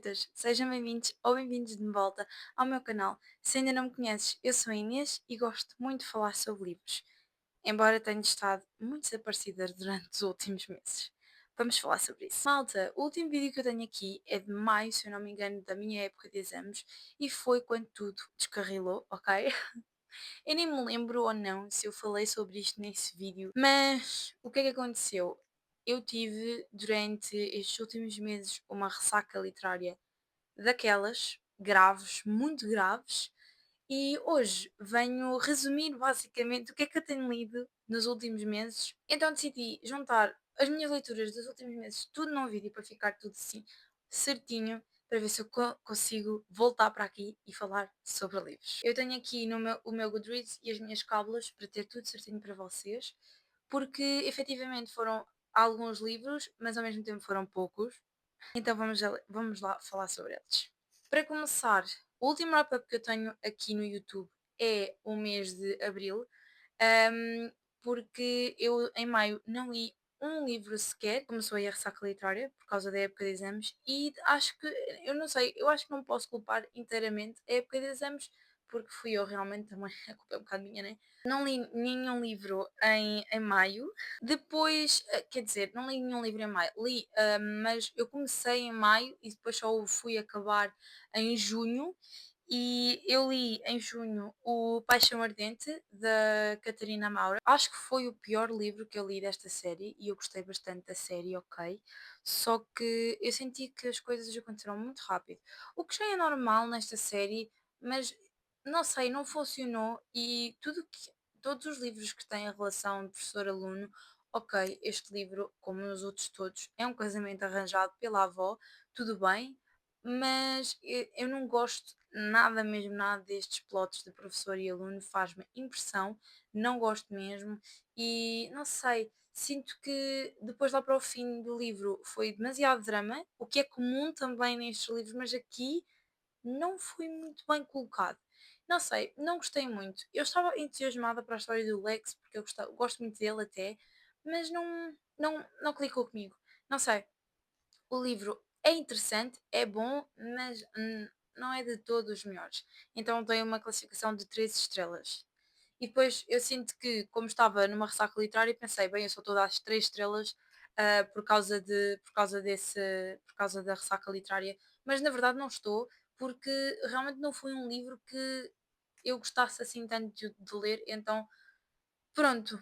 Lisboetas, sejam bem-vindos ou bem-vindos de volta ao meu canal. Se ainda não me conheces, eu sou a Inês e gosto muito de falar sobre livros, embora tenha estado muito desaparecida durante os últimos meses. Vamos falar sobre isso. Malta, o último vídeo que eu tenho aqui é de maio, se eu não me engano, da minha época de exames e foi quando tudo descarrilou, ok? Eu nem me lembro ou não se eu falei sobre isto nesse vídeo, mas o que é que aconteceu? Eu tive durante estes últimos meses uma ressaca literária daquelas graves, muito graves, e hoje venho resumir basicamente o que é que eu tenho lido nos últimos meses. Então decidi juntar as minhas leituras dos últimos meses tudo num vídeo para ficar tudo assim certinho, para ver se eu consigo voltar para aqui e falar sobre livros. Eu tenho aqui no o meu Goodreads e as minhas cábulas para ter tudo certinho para vocês, porque efetivamente foram alguns livros, mas ao mesmo tempo foram poucos. Então vamos lá falar sobre eles. Para começar, o último wrap-up que eu tenho aqui no YouTube é o mês de Abril, ahm, porque eu em maio não li um livro sequer, começou aí a ressaca literária por causa da época de exames e acho que, eu não sei, eu acho que não posso culpar inteiramente a época de exames, porque fui eu realmente também, a culpa é um bocado minha, né? Não li nenhum livro em maio, depois, quer dizer, não li nenhum livro em maio, li, mas eu comecei em maio e depois só o fui acabar em junho. E eu li em junho o Paixão Ardente, da Catarina Maura. Acho que foi o pior livro que eu li desta série e eu gostei bastante da série, ok? Só que eu senti que as coisas aconteceram muito rápido. O que já é normal nesta série, mas não sei, não funcionou e todos os livros que têm a relação de professor-aluno, ok, este livro, como os outros todos, é um casamento arranjado pela avó, tudo bem, mas eu não gosto nada, mesmo nada destes plots de professor e aluno, faz-me impressão, não gosto mesmo e não sei, sinto que depois lá para o fim do livro foi demasiado drama, o que é comum também nestes livros, mas aqui não foi muito bem colocado. Não sei, não gostei muito. Eu estava entusiasmada para a história do Lex, porque gosto muito dele até, mas não clicou comigo. Não sei, o livro é interessante, é bom, mas não é de todos os melhores. Então dei uma classificação de 3 estrelas. E depois eu sinto que, como estava numa ressaca literária, pensei, bem, eu só estou a dar as 3 estrelas por causa da ressaca literária, mas na verdade não estou, porque realmente não foi um livro que eu gostasse assim tanto de ler, então pronto.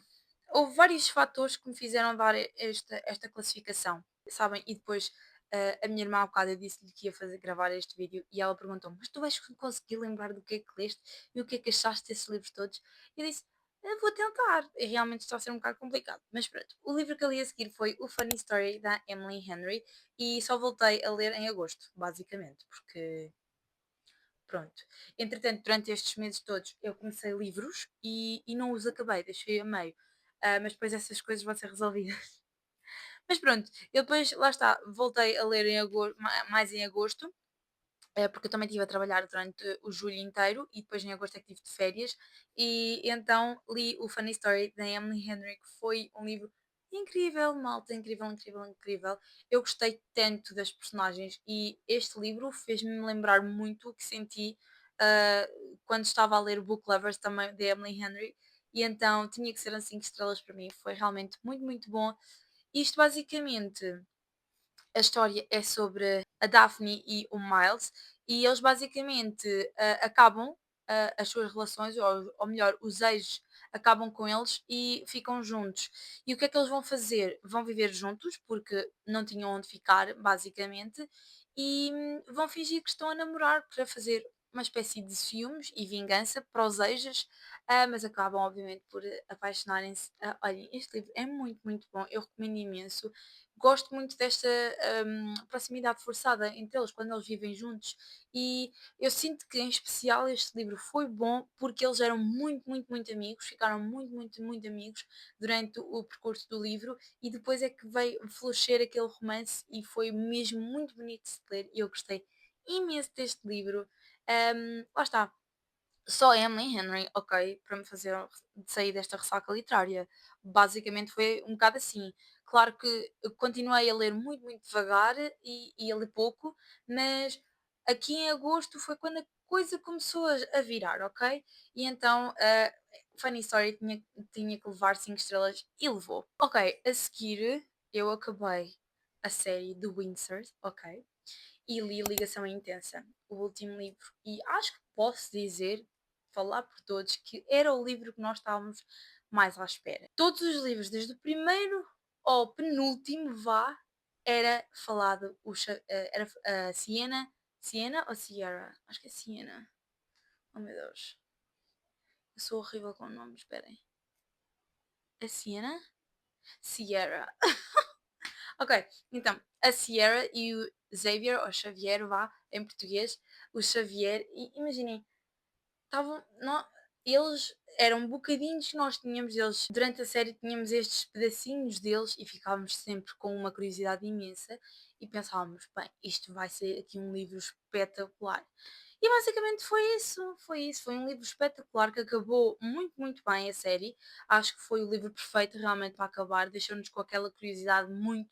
Houve vários fatores que me fizeram dar esta classificação, sabem? E depois a minha irmã, há bocado, eu disse-lhe que ia gravar este vídeo e ela perguntou-me: Mas tu vais conseguir lembrar do que é que leste e o que é que achaste desses livros todos? E eu disse: "Eu vou tentar." E realmente está a ser um bocado complicado. Mas pronto, o livro que eu li a seguir foi O Funny Story da Emily Henry e só voltei a ler em agosto, basicamente, porque pronto. Entretanto, durante estes meses todos, eu comecei livros e não os acabei, deixei a meio. Mas depois essas coisas vão ser resolvidas. Mas pronto, eu depois, lá está, voltei a ler em agosto, mais em agosto, porque eu também estive a trabalhar durante o julho inteiro e depois em agosto é que estive de férias. E então li o Funny Story da Emily Henry, que foi um livro incrível, malta, incrível, incrível, incrível. Eu gostei tanto das personagens e este livro fez-me lembrar muito o que senti ah, quando estava a ler o Book Lovers também da Emily Henry. E então tinha que ser assim 5 estrelas para mim, foi realmente muito, muito bom. Isto basicamente a história é sobre a Daphne e o Miles e eles basicamente acabam as suas relações, ou melhor, os ex acabam com eles e ficam juntos. E o que é que eles vão fazer? Vão viver juntos porque não tinham onde ficar, basicamente, e vão fingir que estão a namorar para fazer uma espécie de ciúmes e vingança para os exes, mas acabam obviamente por apaixonarem-se. Olhem, este livro é muito, muito bom, eu recomendo imenso. Gosto muito desta proximidade forçada entre eles quando eles vivem juntos e eu sinto que em especial este livro foi bom porque eles eram muito, muito, muito amigos, ficaram muito, muito, muito amigos durante o percurso do livro e depois é que veio florescer aquele romance e foi mesmo muito bonito de se ler e eu gostei imenso deste livro. Lá está, só Emily Henry, ok, para me fazer sair desta ressaca literária. Basicamente foi um bocado assim. claro que eu continuei a ler muito, muito devagar e a ler pouco, mas aqui em agosto foi quando a coisa começou a virar, ok? E então, Funny Story tinha que levar 5 estrelas e levou. Ok, a seguir eu acabei a série do Windsor, ok? E li Ligação Intensa, o último livro. E acho que posso dizer, falar por todos, que era o livro que nós estávamos mais à espera. Todos os livros, desde o primeiro ao penúltimo, vá, era falado, era a Siena, Siena ou Sierra? Acho que é Siena. Oh meu Deus, eu sou horrível com nomes, esperem. A Siena? Sierra. Ok, então, a Sierra e o Xavier, ou Xavier, vá, em português, o Xavier, e imaginem, estavam, eles eram bocadinhos que nós tínhamos deles, durante a série tínhamos estes pedacinhos deles e ficávamos sempre com uma curiosidade imensa e pensávamos, bem, isto vai ser aqui um livro espetacular. E basicamente foi um livro espetacular que acabou muito, muito bem a série. Acho que foi o livro perfeito realmente para acabar, deixou-nos com aquela curiosidade muito,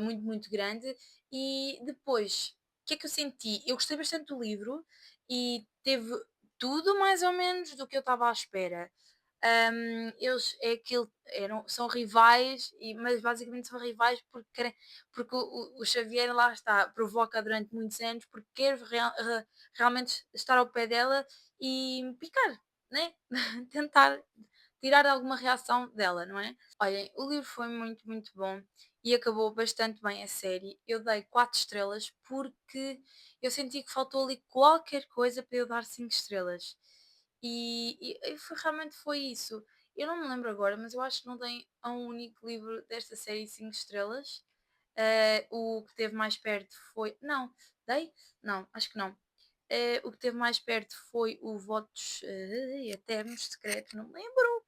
muito, muito grande. E depois, o que é que eu senti? Eu gostei bastante do livro e teve tudo mais ou menos do que eu estava à espera. Eles é aquilo, são rivais, mas basicamente são rivais porque o Xavier lá está, provoca durante muitos anos porque quer realmente estar ao pé dela e picar, né? Tentar tirar alguma reação dela, não é? Olhem, o livro foi muito, muito bom e acabou bastante bem a série. Eu dei 4 estrelas porque eu senti que faltou ali qualquer coisa para eu dar 5 estrelas. Realmente foi isso. Eu não me lembro agora, mas eu acho que não dei a um único livro desta série 5 estrelas. O que teve mais perto foi. Não, dei? Não, acho que não. O que teve mais perto foi o Votos Eternos, Secreto, não me lembro.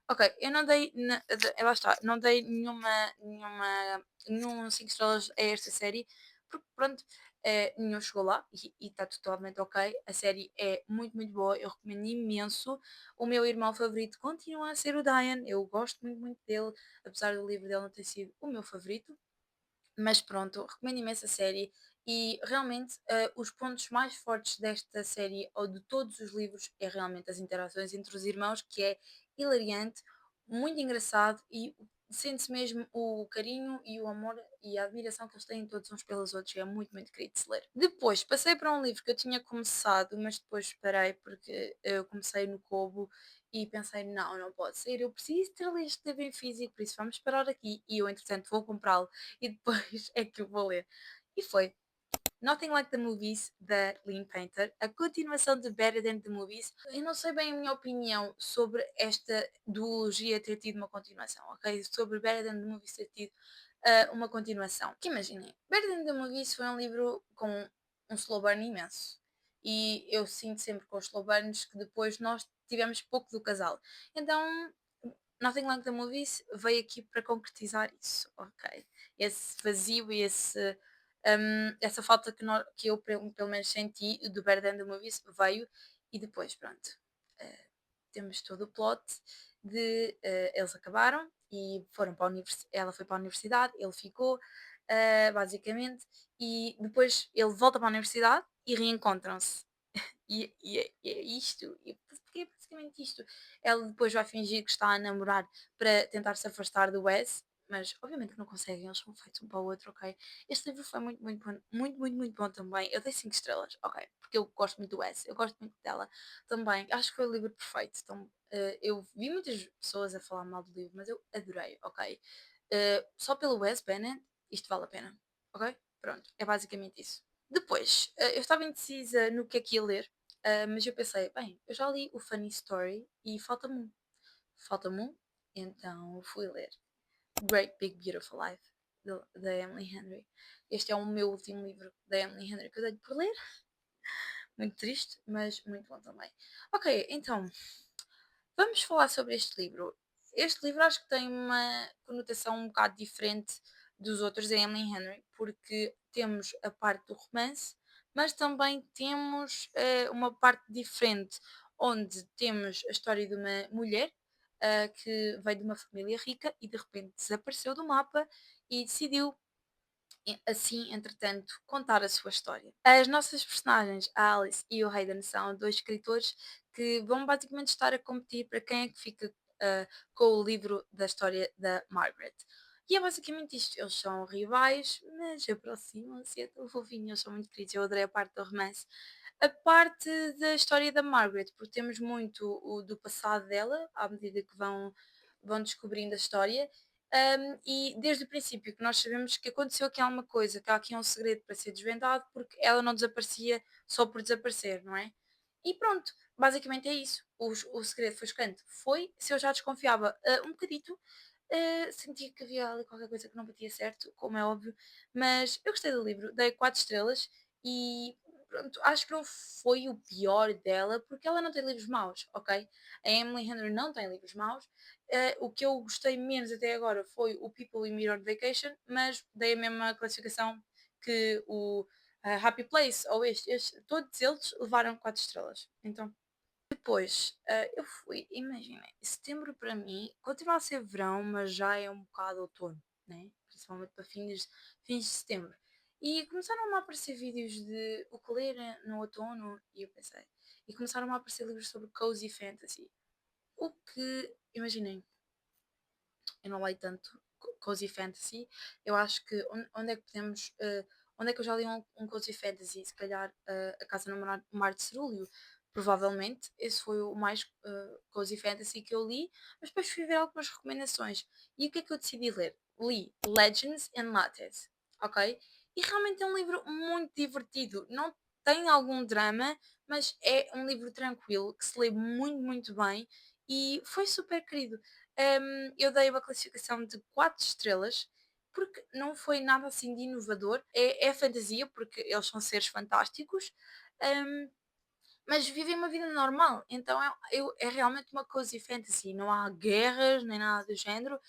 Ok, eu não dei. Lá está, não dei nenhum 5 estrelas a esta série, porque pronto, nenhum chegou lá e está totalmente ok. A série é muito, muito boa, eu recomendo imenso. O meu irmão favorito continua a ser o Diane, eu gosto muito, muito dele, apesar do livro dele não ter sido o meu favorito. Mas pronto, recomendo imenso a série e realmente os pontos mais fortes desta série ou de todos os livros é realmente as interações entre os irmãos, que é hilariante, muito engraçado e sente-se mesmo o carinho e o amor e a admiração que eles têm todos uns pelos outros e é muito, muito querido de se ler. Depois passei para um livro que eu tinha começado, mas depois parei porque eu comecei no Kobo e pensei, não, não pode ser, eu preciso ter este livro em físico, por isso vamos parar aqui e eu entretanto vou comprá-lo e depois é que eu vou ler. E foi Nothing Like the Movies, da Lynn Painter, a continuação de Better Than the Movies. Eu não sei bem a minha opinião sobre esta duologia ter tido uma continuação, ok? Sobre Better Than the Movies ter tido uma continuação. Que imaginem, Better Than the Movies foi um livro com um slow burn imenso. E eu sinto sempre com os slow burns que depois nós tivemos pouco do casal. Então, Nothing Like the Movies veio aqui para concretizar isso, ok? Esse vazio e essa falta que eu pelo menos senti do Better Than the Movies veio e depois, pronto, temos todo o plot de eles acabaram e foram para a universidade, ela foi para a universidade, ele ficou, basicamente, e depois ele volta para a universidade e reencontram-se. E é isto, porque é basicamente isto. Ela depois vai fingir que está a namorar para tentar se afastar do Wes, mas obviamente que não conseguem, eles são feitos um para o outro, ok? Este livro foi muito, muito bom, muito, muito, muito bom também. Eu dei 5 estrelas, ok? Porque eu gosto muito do Wes, eu gosto muito dela também. Acho que foi o livro perfeito. Então, eu vi muitas pessoas a falar mal do livro, mas eu adorei, ok? Só pelo Wes Bennett, isto vale a pena, ok? Pronto, é basicamente isso. Depois, eu estava indecisa no que é que ia ler, mas eu pensei, bem, eu já li o Funny Story e falta-me um. Falta-me um, então fui ler Great Big Beautiful Life, da Emily Henry. Este é o meu último livro da Emily Henry que eu dei por ler. Muito triste, mas muito bom também. Ok, então, vamos falar sobre este livro. Este livro acho que tem uma conotação um bocado diferente dos outros da Emily Henry, porque temos a parte do romance, mas também temos uma parte diferente, onde temos a história de uma mulher, que veio de uma família rica e de repente desapareceu do mapa e decidiu assim, entretanto, contar a sua história. As nossas personagens, a Alice e o Hayden, são dois escritores que vão basicamente estar a competir para quem é que fica com o livro da história da Margaret. E é basicamente isto. Eles são rivais, mas aproximam-se, é tão fofinho, eles são muito queridos. Eu adorei a parte do romance. A parte da história da Margaret, porque temos muito do passado dela, à medida que vão descobrindo a história, e desde o princípio que nós sabemos que aconteceu aqui alguma coisa, que há aqui um segredo para ser desvendado, porque ela não desaparecia só por desaparecer, não é? E pronto, basicamente é isso. O segredo foi chocante. Foi, se eu já desconfiava um bocadito, sentia que havia ali qualquer coisa que não batia certo, como é óbvio, mas eu gostei do livro, dei 4 estrelas e pronto, acho que não foi o pior dela, porque ela não tem livros maus, ok? A Emily Henry não tem livros maus. O que eu gostei menos até agora foi o People e Mirror Vacation, mas dei a mesma classificação que o Happy Place ou todos eles levaram 4 estrelas. Então, depois, eu fui, imaginem, setembro para mim continua a ser verão, mas já é um bocado outono, né? Principalmente para fins de setembro. E começaram a aparecer vídeos de o que ler no outono, e eu pensei, e começaram a aparecer livros sobre cozy fantasy. O que, imaginem, eu não leio tanto cozy fantasy. Eu acho que onde é que podemos. Onde é que eu já li um cozy fantasy? Se calhar A Casa no Mar de Cerúleo. Provavelmente esse foi o mais cozy fantasy que eu li, mas depois fui ver algumas recomendações. E o que é que eu decidi ler? Li Legends and Lattes, ok? E realmente é um livro muito divertido. Não tem algum drama, mas é um livro tranquilo que se lê muito, muito bem e foi super querido. Eu dei uma classificação de 4 estrelas, porque não foi nada assim de inovador. É fantasia, porque eles são seres fantásticos, hum, mas vivem uma vida normal. Então é realmente uma cozy fantasy. Não há guerras nem nada do género.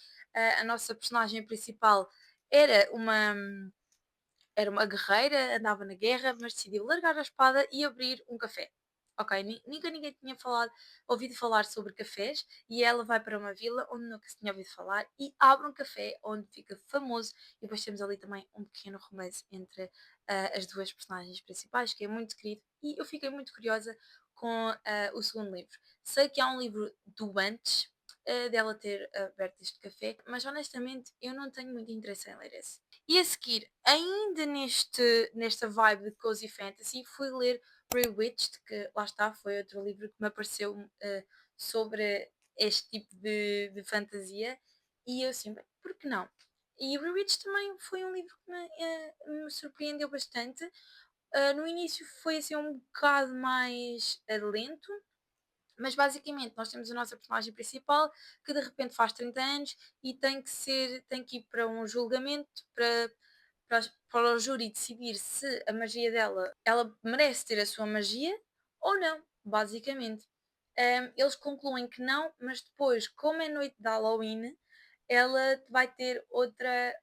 A nossa personagem principal era uma era uma guerreira, andava na guerra, mas decidiu largar a espada e abrir um café. Ok, nunca ninguém tinha ouvido falar sobre cafés e ela vai para uma vila onde nunca se tinha ouvido falar e abre um café onde fica famoso e depois temos ali também um pequeno romance entre as duas personagens principais, que é muito querido e eu fiquei muito curiosa com o segundo livro. Sei que há um livro do antes dela ter aberto este café, mas honestamente eu não tenho muito interesse em ler esse. E a seguir, ainda nesta vibe de cozy fantasy, fui ler Bewitched, que lá está, foi outro livro que me apareceu sobre este tipo de fantasia, e eu assim, bem, por que não? E Bewitched também foi um livro que me surpreendeu bastante. No início foi assim um bocado mais lento, mas basicamente nós temos a nossa personagem principal que de repente faz 30 anos e tem que ir para um julgamento para o júri decidir se a magia dela, ela merece ter a sua magia ou não, basicamente. Eles concluem que não, mas depois, como é noite de Halloween, ela vai ter outra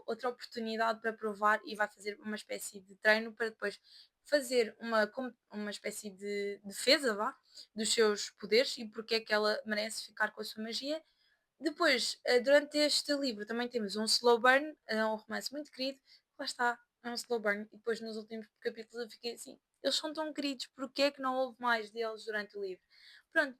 oportunidade para provar e vai fazer uma espécie de treino para depois fazer uma espécie de defesa, vá, dos seus poderes e porque é que ela merece ficar com a sua magia. Depois, durante este livro também temos um slow burn, um romance muito querido, lá está, é um slow burn, e depois nos últimos capítulos eu fiquei assim, eles são tão queridos, porque é que não houve mais deles durante o livro? Pronto,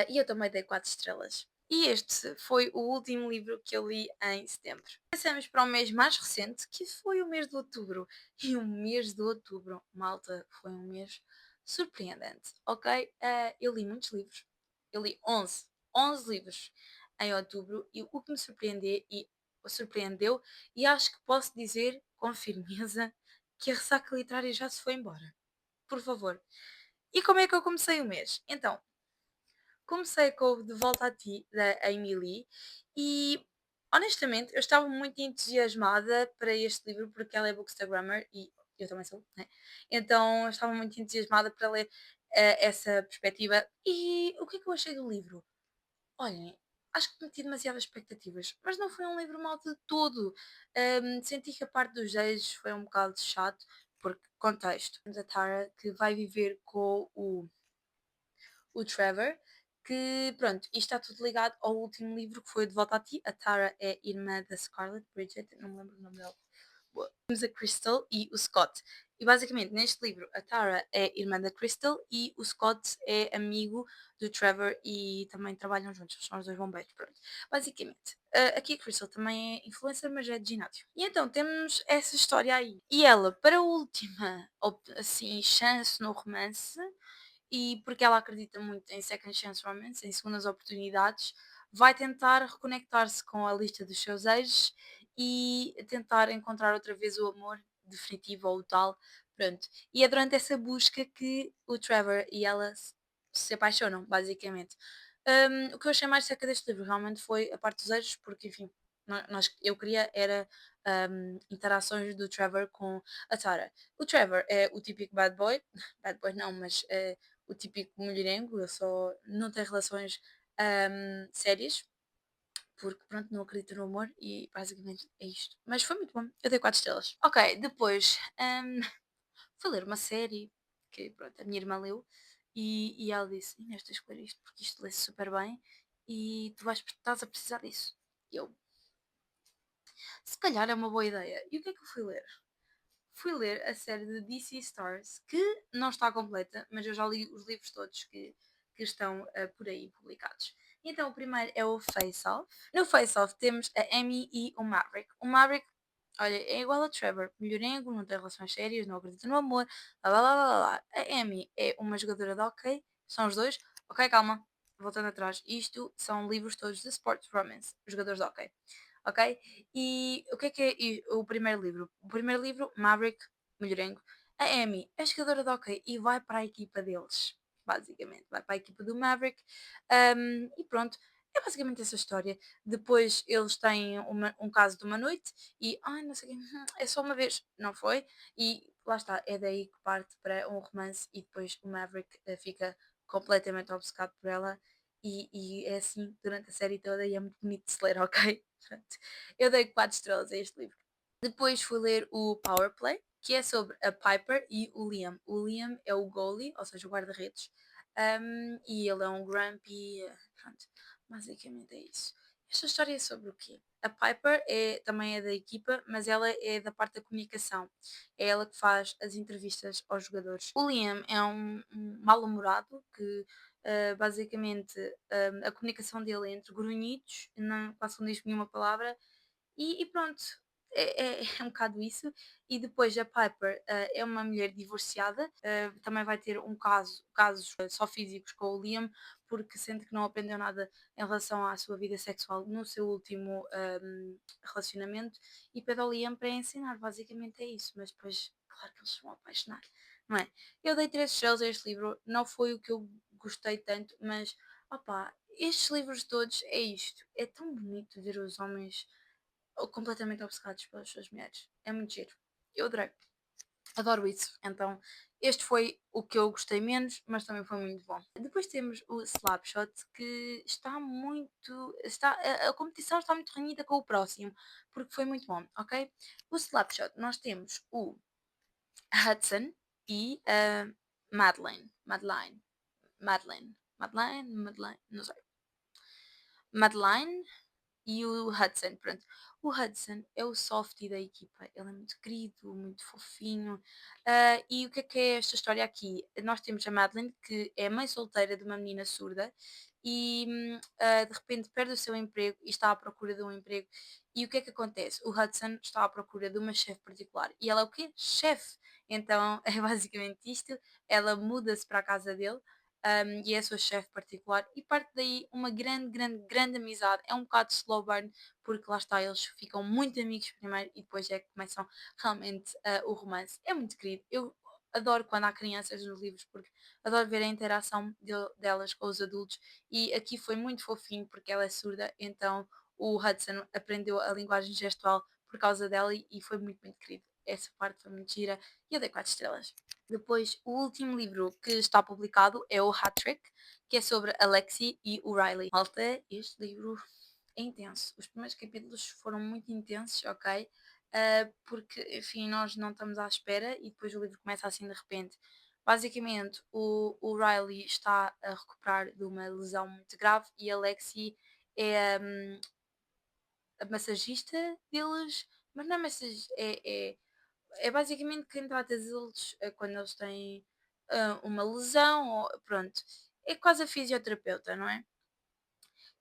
e eu também dei 4 estrelas. E este foi o último livro que eu li em setembro. Passamos para o mês mais recente, que foi o mês de outubro. E o mês de outubro, malta, foi um mês surpreendente, ok? Eu li muitos livros. Eu li 11 livros em outubro e o que me surpreendeu e acho que posso dizer com firmeza que a ressaca literária já se foi embora. Por favor. E como é que eu comecei o mês? Então, comecei com o De Volta a Ti, da Amy Lee, e honestamente eu estava muito entusiasmada para este livro porque ela é bookstagrammer e eu também sou, né? Então eu estava muito entusiasmada para ler essa perspectiva. E o que é que eu achei do livro? Olhem, acho que meti demasiadas expectativas, mas não foi um livro mau de todo. Senti que a parte dos desejos foi um bocado chato, porque, contexto, temos a Tara que vai viver com o Trevor, que pronto, isto está tudo ligado ao último livro que foi o De Volta a Ti. A Tara é irmã da Scarlett, Bridget, não me lembro o nome dela. Boa. Temos a Crystal e o Scott. E basicamente neste livro a Tara é irmã da Crystal e o Scott é amigo do Trevor e também trabalham juntos, são os dois bombeiros. Pronto. Basicamente, aqui a Crystal também é influencer, mas é de ginásio. E então temos essa história aí. E ela, para a última assim, chance no romance, e porque ela acredita muito em second chance romance, em segundas oportunidades, vai tentar reconectar-se com a lista dos seus exes e tentar encontrar outra vez o amor definitivo ou o tal, pronto. E é durante essa busca que o Trevor e ela se apaixonam, basicamente. O que eu achei mais seca deste livro realmente foi a parte dos exes, porque enfim, eu queria era interações do Trevor com a Tara. O Trevor é o típico bad boy, bad boy não, mas o típico mulherengo, eu só não tenho relações sérias, porque pronto, não acredito no amor e basicamente é isto. Mas foi muito bom, eu dei 4 estrelas. Ok, depois fui ler uma série que pronto, a minha irmã leu e ela disse, Inês, tens que ler isto porque isto lê-se super bem e tu estás a precisar disso. E eu, se calhar é uma boa ideia. E o que é que eu fui ler? Fui ler a série de DC Stars, que não está completa, mas eu já li os livros todos que estão por aí publicados. Então, o primeiro é o Face Off. No Face Off temos a Amy e o Maverick. O Maverick, olha, é igual a Trevor, melhorengo, não tem relações sérias, não acredita no amor, lá lá lá lá lá. A Amy é uma jogadora de hockey, são os dois. Ok, calma, voltando atrás. Isto são livros todos de Sports Romance, jogadores de hockey, ok? E o que é o primeiro livro? O primeiro livro, Maverick, melhorengo. A Amy é jogadora de hockey e vai para a equipa deles, basicamente. Vai para a equipa do Maverick. E pronto, é basicamente essa história. Depois eles têm um caso de uma noite e, ai, não sei o quê, é só uma vez. Não foi? E lá está, é daí que parte para um romance e depois o Maverick fica completamente obcecado por ela. E é assim durante a série toda e é muito bonito de se ler, ok? Pronto. Eu dei 4 estrelas a este livro. Depois fui ler o Power Play, que é sobre a Piper e o Liam. O Liam é o goalie, ou seja, o guarda-redes, e ele é um grumpy. Pronto, basicamente é isso. Esta história é sobre o quê? A Piper também é da equipa, mas ela é da parte da comunicação. É ela que faz as entrevistas aos jogadores. O Liam é um mal-humorado que basicamente a comunicação dele é entre grunhidos, não, quase não diz nenhuma palavra, e pronto, é um bocado isso. E depois a Piper é uma mulher divorciada, também vai ter casos só físicos com o Liam, porque sente que não aprendeu nada em relação à sua vida sexual no seu último relacionamento e pede ao Liam para ensinar, basicamente é isso. Mas depois, claro que eles se vão apaixonar, não é? Eu dei 3 estrelas a este livro, não foi o que eu gostei tanto, mas opá, estes livros todos é isto. É tão bonito ver os homens completamente obcecados pelas suas mulheres. É muito giro. Eu adorei. Adoro isso. Então, este foi o que eu gostei menos, mas também foi muito bom. Depois temos o Slapshot, que está muito. A competição está muito renhida com o próximo, porque foi muito bom, ok? O Slapshot, nós temos o Hudson e a Madeline. Madeline, não sei. Madeline e o Hudson, pronto. O Hudson é o softie da equipa. Ele é muito querido, muito fofinho. E o que é esta história aqui? Nós temos a Madeline, que é mãe solteira de uma menina surda e de repente perde o seu emprego e está à procura de um emprego. E o que é que acontece? O Hudson está à procura de uma chefe particular. E ela é o quê? Chefe! Então é basicamente isto. Ela muda-se para a casa dele e é a sua chefe particular, e parte daí uma grande, grande, grande amizade. É um bocado slow burn, porque lá está, eles ficam muito amigos primeiro e depois é que começam realmente o romance. É muito querido. Eu adoro quando há crianças nos livros, porque adoro ver a interação delas com os adultos, e aqui foi muito fofinho porque ela é surda, então o Hudson aprendeu a linguagem gestual por causa dela e foi muito, muito querido. Essa parte foi muito gira e eu dei 4 estrelas. Depois, o último livro que está publicado é o Hat Trick, que é sobre Alexi e o Riley. Malta, este livro é intenso. Os primeiros capítulos foram muito intensos, ok? Porque, enfim, nós não estamos à espera e depois o livro começa assim de repente. Basicamente, o Riley está a recuperar de uma lesão muito grave e a Lexi é a massagista deles, mas não é massagista, é basicamente quem trata deles quando eles têm uma lesão, ou, pronto, é quase a fisioterapeuta, não é?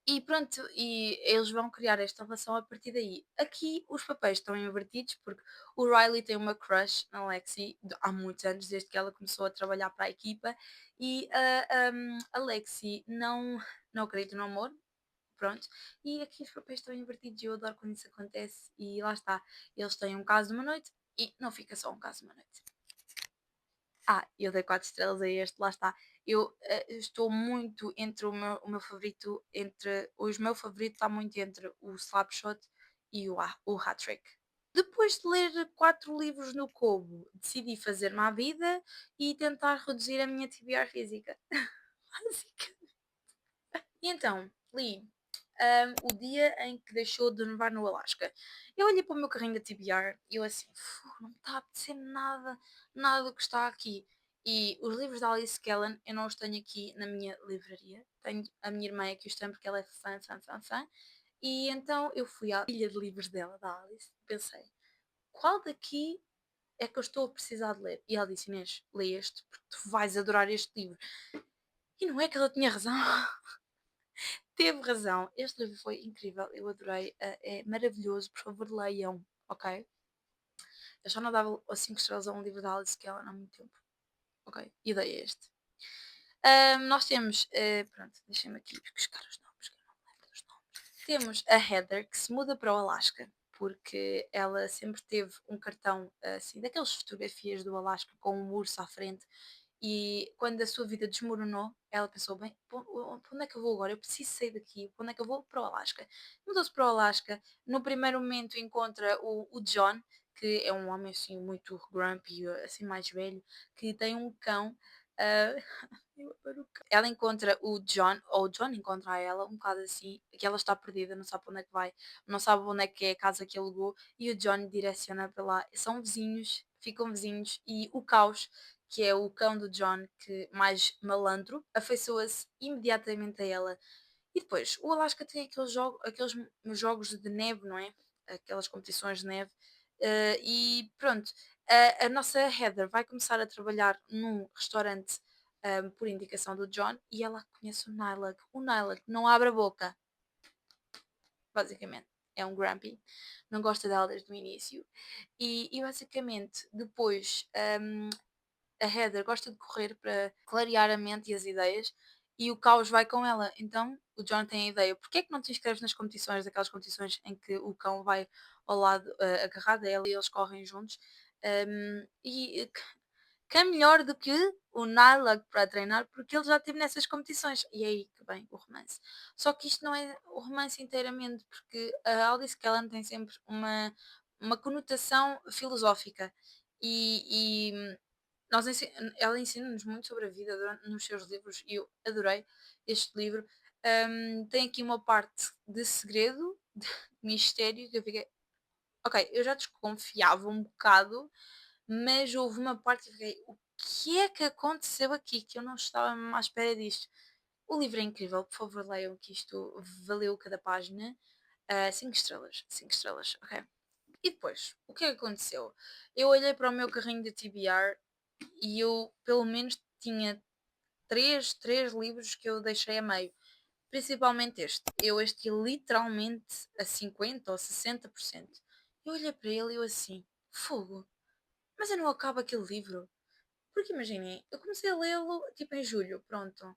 E pronto, e eles vão criar esta relação a partir daí. Aqui os papéis estão invertidos porque o Riley tem uma crush na Lexi há muitos anos, desde que ela começou a trabalhar para a equipa, e a Lexi não acredita no amor, pronto. E aqui os papéis estão invertidos e eu adoro quando isso acontece. E lá está, eles têm um caso de uma noite e não fica só um caso de uma noite. Eu dei 4 estrelas a este, lá está. Eu estou muito entre o meu favorito, os meu favorito está muito entre o Slapshot e o Hat-Trick. Depois de ler 4 livros no Kobo, decidi fazer-me à vida e tentar reduzir a minha TBR física. Basicamente. E então, li o dia em que deixou de nevar no Alasca. Eu olhei para o meu carrinho da TBR e eu assim, "Fogo, não me está a apetecer nada, nada do que está aqui." E os livros da Alice Kellan eu não os tenho aqui na minha livraria. Tenho a minha irmã é que os tem porque ela é fã, fã, fã, fã. E então eu fui à pilha de livros dela, da Alice, e pensei, qual daqui é que eu estou a precisar de ler? E ela disse, Inês, lê este porque tu vais adorar este livro. E não é que ela tinha razão. Teve razão, este livro foi incrível, eu adorei, é maravilhoso, por favor leiam, ok? Eu já não dava 5 estrelas a um livro da Alice Keller há muito tempo, ok? E dei este. Nós temos, pronto, deixem-me aqui buscar os nomes, que eu não me lembro dos nomes. Temos a Heather, que se muda para o Alasca, porque ela sempre teve um cartão, assim, daquelas fotografias do Alasca com um urso à frente, e quando a sua vida desmoronou, ela pensou: bem, para onde é que eu vou agora? Eu preciso sair daqui. Para onde é que eu vou? Para o Alasca. Mudou-se para o Alasca. No primeiro momento encontra o John, que é um homem assim muito grumpy, assim mais velho, que tem um cão. ah, eu adoro o cão. Ela encontra o John, ou o John encontra ela, um bocado assim, que ela está perdida, não sabe para onde é que vai, não sabe onde é que é a casa que alugou, e o John direciona para lá. São vizinhos, ficam vizinhos, e o caos, que é o cão do John, que mais malandro, afeiçoa-se imediatamente a ela. E depois, o Alasca tem aqueles jogos de neve, não é? Aquelas competições de neve. E pronto, a nossa Heather vai começar a trabalhar num restaurante por indicação do John e ela conhece o Nylag. O Nylag não abre a boca, basicamente. É um grumpy, não gosta dela desde o início. E basicamente, depois a Heather gosta de correr para clarear a mente e as ideias e o caos vai com ela. Então o John tem a ideia: porque é que não te inscreves nas competições, daquelas competições em que o cão vai ao lado agarrado a ela e eles correm juntos? E quem melhor do que o Nylag para treinar, porque ele já esteve nessas competições. E é aí que vem o romance. Só que isto não é o romance inteiramente, porque a Alice Kellan tem sempre uma conotação filosófica. E nós ela ensina-nos muito sobre a vida nos seus livros e eu adorei este livro. Tem aqui uma parte de segredo, de mistério, que eu fiquei. Ok, eu já desconfiava um bocado, mas houve uma parte que eu fiquei. O que é que aconteceu aqui? Que eu não estava mesmo à espera disto. O livro é incrível, por favor leiam que isto valeu cada página. 5 estrelas, 5 estrelas, ok. E depois, o que é que aconteceu? Eu olhei para o meu carrinho de TBR e eu pelo menos tinha três livros que eu deixei a meio. Principalmente este. Este ia literalmente a 50 ou 60%. Eu olhei para ele e eu assim, fogo, mas eu não acabo aquele livro. Porque imaginem, eu comecei a lê-lo tipo em julho, pronto.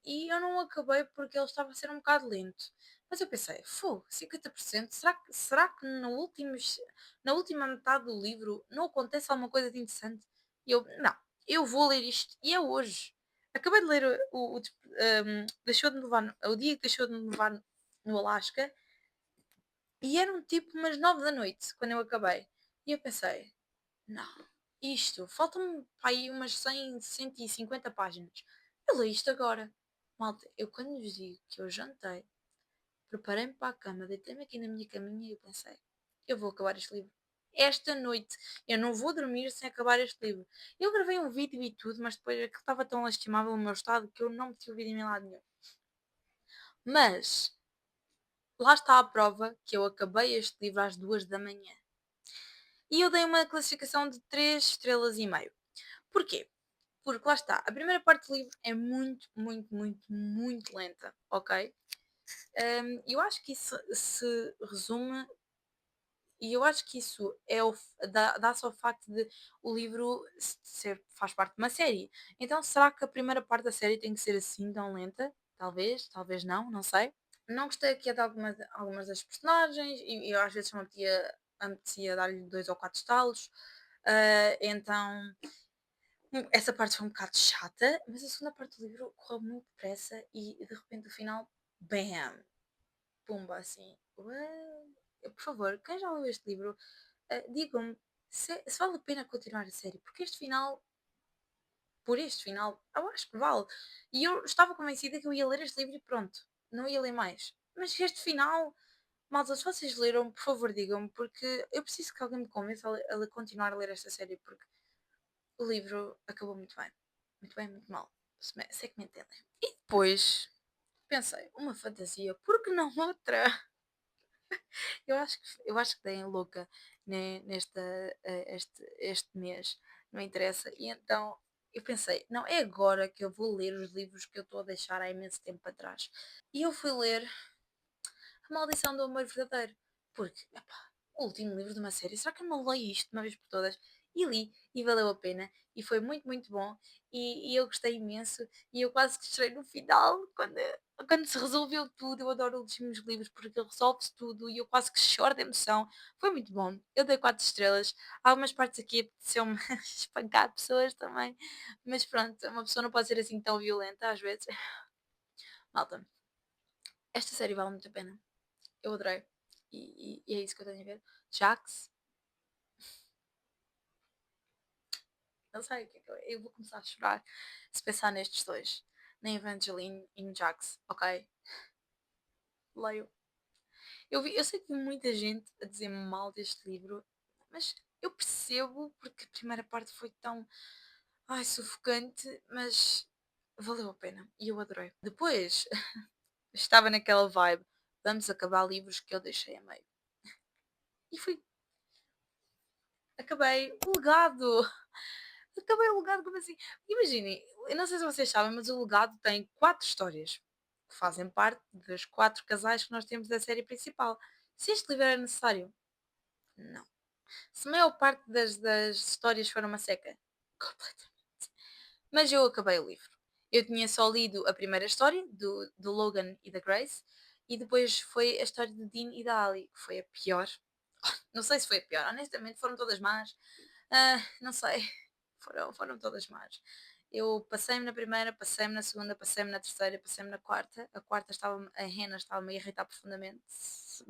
E eu não acabei porque ele estava a ser um bocado lento. Mas eu pensei, fogo, 50%, será que na última metade do livro não acontece alguma coisa de interessante? E eu, não, eu vou ler isto e é hoje. Acabei de ler deixou de nevar, o dia que deixou de nevar no Alasca e eram tipo umas 9 da noite quando eu acabei. E eu pensei, não, faltam para aí umas 100, 150 páginas. Eu leio isto agora. Malta, eu quando vos digo que eu jantei, preparei-me para a cama, deitei-me aqui na minha caminha e eu pensei, eu vou acabar este livro. esta noite. Eu não vou dormir sem acabar este livro. Eu gravei um vídeo e tudo, mas depois aquilo estava tão lastimável o meu estado que eu não meti o vídeo em lado nenhum. Mas lá está a prova que eu acabei este livro às 2 da manhã. E eu dei uma classificação de 3 estrelas e meio. Porquê? Porque lá está, a primeira parte do livro é muito, muito, muito, muito lenta, ok? Eu acho que isso se resume, e eu acho que isso é dá-se ao facto de o livro faz parte de uma série. Então será que a primeira parte da série tem que ser assim tão lenta? Talvez, talvez não, não sei. Não gostei aqui de algumas das personagens e eu às vezes me apetecia dar-lhe 2 ou 4 estalos. Então, essa parte foi um bocado chata, mas a segunda parte do livro correu muito depressa e de repente o final, BAM! Pumba, assim. Ué. Por favor, quem já leu este livro, digam-me se vale a pena continuar a série, porque por este final, eu acho que vale. E eu estava convencida que eu ia ler este livro e pronto, não ia ler mais. Mas este final, malta, se vocês leram, por favor digam-me, porque eu preciso que alguém me convença a continuar a ler esta série, porque o livro acabou muito bem, muito mal. Se é que me entendem. E depois pensei, uma fantasia, por que não outra? Eu acho que dei em louca este mês, não interessa. E então eu pensei, não, é agora que eu vou ler os livros que eu estou a deixar há imenso tempo atrás. E eu fui ler A Maldição do Amor Verdadeiro. Porque, epá, o último livro de uma série, será que eu não leio isto de uma vez por todas? E li, e valeu a pena, e foi muito, muito bom, e eu gostei imenso, e eu quase que chorei no final, quando se resolveu tudo. Eu adoro os últimos livros porque resolve-se tudo, e eu quase que choro de emoção. Foi muito bom, eu dei 4 estrelas. Há algumas partes aqui apeteceu-me espancar pessoas também, mas pronto, uma pessoa não pode ser assim tão violenta às vezes. Malta, esta série vale muito a pena. Eu adorei. E é isso que eu tenho a ver. Jax, não sei o que é que eu vou começar a chorar se pensar nestes dois. Na Evangeline e no Jax, ok? Leio. Eu sei que vi muita gente a dizer mal deste livro, mas eu percebo porque a primeira parte foi tão, ai, sufocante, mas valeu a pena e eu adorei. Depois, estava naquela vibe, vamos acabar livros que eu deixei a meio. E fui, acabei o legado. Acabei o legado como assim? Imaginem, eu não sei se vocês sabem, mas o legado tem 4 histórias que fazem parte dos 4 casais que nós temos da série principal. Se este livro era necessário? Não. Se a maior parte das histórias foram uma seca? Completamente. Mas eu acabei o livro. Eu tinha só lido a primeira história, do Logan e da Grace, e depois foi a história do Dean e da Ali, que foi a pior. Não sei se foi a pior, honestamente foram todas más. Não sei, foram todas más. Eu passei-me na primeira, passei-me na segunda, passei-me na terceira, passei-me na quarta. A quarta estava, a Rena estava-me a irritar profundamente, se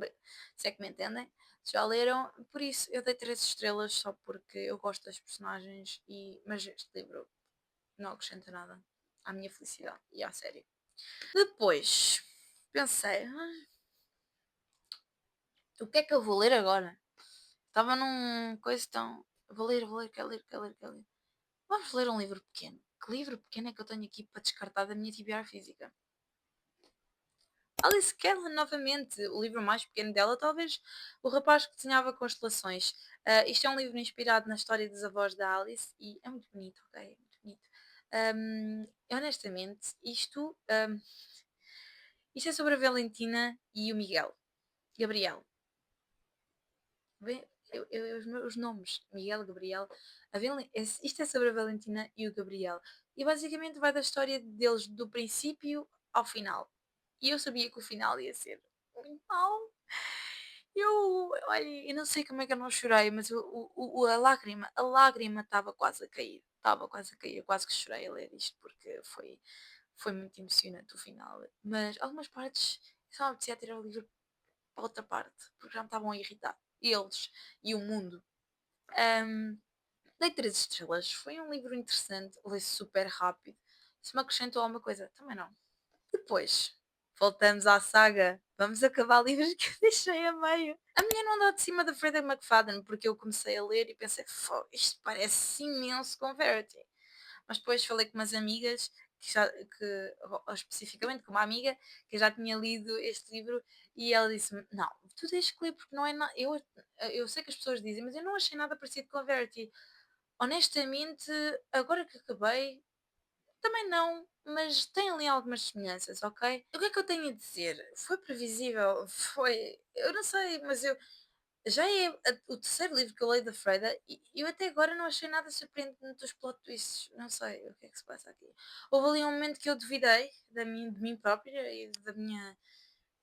é que me entendem. Se já leram, por isso eu dei 3 estrelas só porque eu gosto das personagens, mas este livro não acrescenta nada à minha felicidade e à série. Depois pensei, o que é que eu vou ler agora? Estava num coisa tão. Vou ler, quero ler, quero ler, quero ler. Vamos ler um livro pequeno. Que livro pequeno é que eu tenho aqui para descartar da minha TBR física? Alice Keller, novamente, o livro mais pequeno dela, talvez O Rapaz que Desenhava Constelações. Isto é um livro inspirado na história dos avós da Alice e é muito bonito, ok? É muito bonito. Honestamente, isto é sobre a Valentina e o Miguel. Gabriel. Bem, os nomes, Miguel, Gabriel. Isto é sobre a Valentina e o Gabriel. E basicamente vai da história deles do princípio ao final. E eu sabia que o final ia ser muito mau. Olha, eu não sei como é que eu não chorei, mas a lágrima estava quase a cair. Estava quase a cair, eu quase que chorei a ler isto porque foi muito emocionante o final. Mas algumas partes só me apetecia tirar o livro para outra parte, porque já me estavam a irritar. Eles e o mundo. Ahm, Dei 3 estrelas. Foi um livro interessante, li super rápido. Se me acrescentou alguma coisa, também não. Depois, Voltamos à saga. Vamos acabar livros que eu deixei a meio. A minha não dá de cima da Freida McFadden, porque eu comecei a ler e pensei, isto parece imenso com Verity. Mas depois falei com umas amigas, ou especificamente com uma amiga, que já tinha lido este livro, e ela disse-me, não, tu tens que ler porque não é nada. Eu sei que as pessoas dizem, mas eu não achei nada parecido com a Verity. Honestamente, agora que acabei, também não, mas tem ali algumas semelhanças, ok? O que é que eu tenho a dizer? Foi previsível, foi. Eu não sei, mas eu. Já é o terceiro livro que eu leio da Freida e eu até agora não achei nada surpreendente dos plot twists. Não sei o que é que se passa aqui. Houve ali um momento que eu duvidei de mim própria e da minha.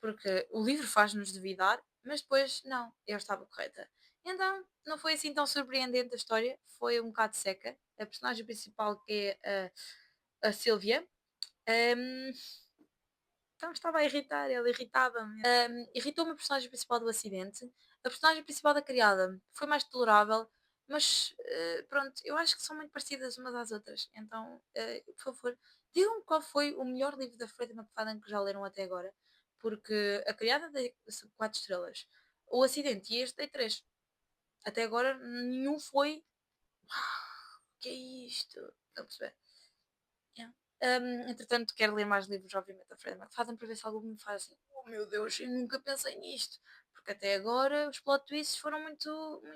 Porque o livro faz-nos duvidar, mas depois, não, eu estava correta. Então, não foi assim tão surpreendente a história, foi um bocado seca. A personagem principal, que é a Sylvia, hum, então estava a irritar, ela irritava-me. Irritou-me a personagem principal do acidente. A personagem principal da criada foi mais tolerável, mas pronto, eu acho que são muito parecidas umas às outras. Então, por favor, digam-me qual foi o melhor livro da Freida McFadden que já leram até agora. Porque a criada dei 4 estrelas. O acidente e este dei 3. Até agora nenhum foi. O que é isto? Estão a perceber? Yeah. Entretanto, quero ler mais livros, obviamente, da Freida McFadden para ver se algum me faz assim, oh meu Deus, eu nunca pensei nisto. Porque até agora os plot twists foram muito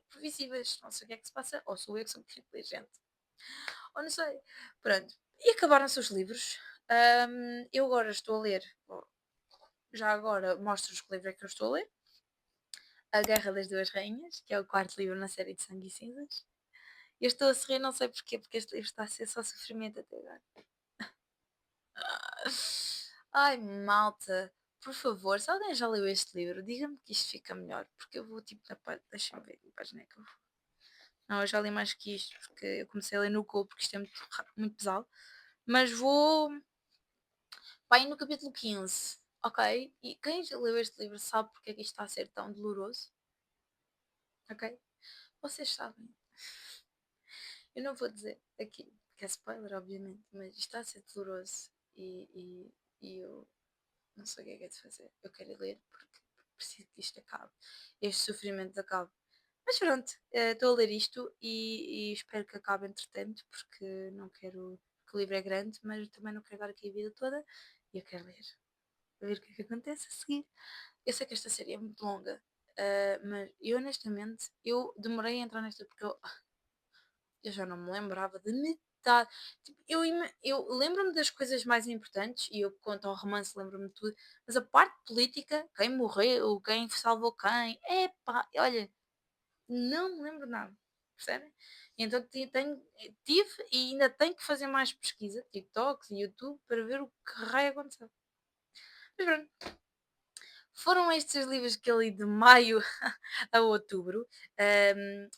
previsíveis. Não sei o que é que se passa, ou sou eu que sou muito inteligente, ou não sei. Pronto. E acabaram-se os livros. Eu agora estou a ler, já agora mostro-vos que livro é que eu estou a ler. A Guerra das Duas Rainhas, que é o quarto livro na série de Sangue e Cinzas. Eu estou a sorrir, não sei porquê, porque este livro está a ser só sofrimento até agora. Ai, malta, por favor, se alguém já leu este livro, diga-me que isto fica melhor, porque eu vou tipo na página. Deixa-me ver que página é que eu vou. Não, eu já li mais que isto, porque eu comecei a ler no Go, porque isto é muito pesado. Mas vou. Vai no capítulo 15, ok? E quem já leu este livro sabe porque é que isto está a ser tão doloroso, ok? Vocês sabem. Eu não vou dizer aqui, que é spoiler, obviamente, mas isto está a ser doloroso e eu não sei o que é de fazer. Eu quero ler porque preciso que isto acabe. Este sofrimento acabe. Mas pronto, estou a ler isto e espero que acabe entretanto, porque não quero. Que o livro é grande, mas também não quero dar aqui a vida toda e eu quero ler. Para ver o que é que acontece a seguir. Eu sei que esta série é muito longa, mas eu honestamente eu demorei a entrar nesta porque eu já não me lembrava de metade. Tipo, eu lembro-me das coisas mais importantes e eu quanto ao romance lembro-me de tudo, mas a parte política, quem morreu, quem salvou quem, epá, olha, não me lembro nada, percebem? Então tive e ainda tenho que fazer mais pesquisa, TikToks e YouTube, para ver o que raio aconteceu. Mas pronto, foram estes os livros que eu li de maio a outubro.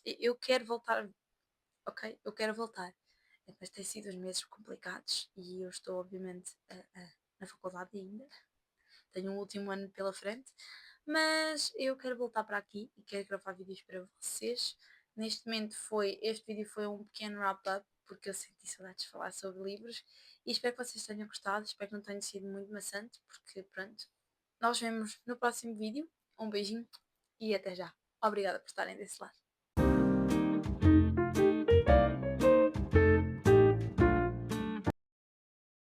Eu quero voltar, ok? Eu quero voltar. Mas têm sido os meses complicados e eu estou, obviamente, na faculdade ainda. Tenho um último ano pela frente, mas eu quero voltar para aqui e quero gravar vídeos para vocês. Este vídeo foi um pequeno wrap-up, porque eu senti saudades de falar sobre livros e espero que vocês tenham gostado. Espero que não tenha sido muito maçante, porque pronto. Nós vemos no próximo vídeo. Um beijinho e até já. Obrigada por estarem desse lado.